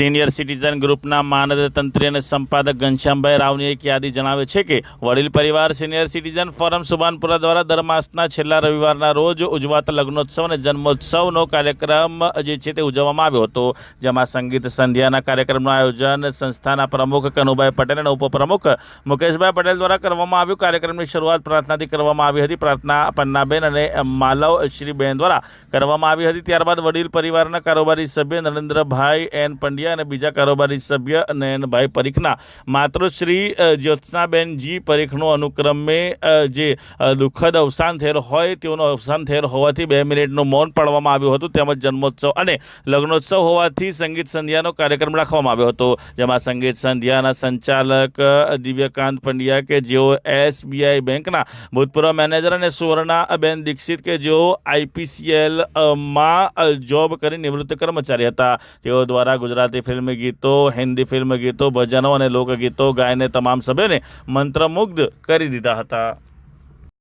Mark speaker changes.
Speaker 1: Senior citizen ગ્રુપના મહાનગરતંત્રી અને સંપાદક ઘનશ્યામભાઈ રાવની એક યાદી જણાવે છે કે વડીલ પરિવાર સિનિયર સિટીઝન ફોરમ સુભાનપુરા દ્વારા દર માસના છેલ્લા રવિવારના રોજ ઉજવાતા લગ્નોત્સવ અને જન્મોત્સવનો કાર્યક્રમ જે છે તે ઉજવવામાં આવ્યો હતો, જેમાં સંગીત સંધ્યાના કાર્યક્રમનું આયોજન સંસ્થાના પ્રમુખ કનુભાઈ પટેલ અને ઉપપ્રમુખ મુકેશભાઈ પટેલ દ્વારા કરવામાં આવ્યું. કાર્યક્રમની શરૂઆત પ્રાર્થનાથી કરવામાં આવી હતી. પ્રાર્થના પન્નાબેન અને માલવશ્રીબેન દ્વારા કરવામાં આવી હતી. ત્યારબાદ વડીલ પરિવારના કારોબારી સભ્ય નરેન્દ્રભાઈ એન પંડ્યા અને બીજા કારોબારી સભ્ય નયનભાઈ પરીખના માતૃશ્રી જ્યોત્સનાબેનજી પરીખનું અનુક્રમે જે દુઃખદ અવસાન થયેલ હોય તેઓનું અવસાન થયેલ હોવાથી 2 મિનિટનું મૌન પાળવામાં આવ્યું હતું. તેમજ જન્મોત્સવ અને લગ્નોત્સવ હોવાથી સંગીત સંધ્યાનો કાર્યક્રમ રાખવામાં આવ્યો હતો, જેમાં સંગીત સંધ્યાના સંચાલક દિવ્યકાંત પંડ્યા કે જેઓ SBI બેંકના ભૂતપૂર્વ મેનેજર અને સુવર્ણાબેન દીક્ષિત કે જેઓ IPCL માં જોબ કરી નિવૃત્ત કર્મચારી હતા, તેઓ દ્વારા ગુજરાતી ફિલ્મ ગીતો, હિન્દી ફિલ્મ ગીતો, ભજનો અને લોકગીતો ગાઈને તમામ સભ્યોને મંત્રમુગ્ધ કરી દીધા હતા.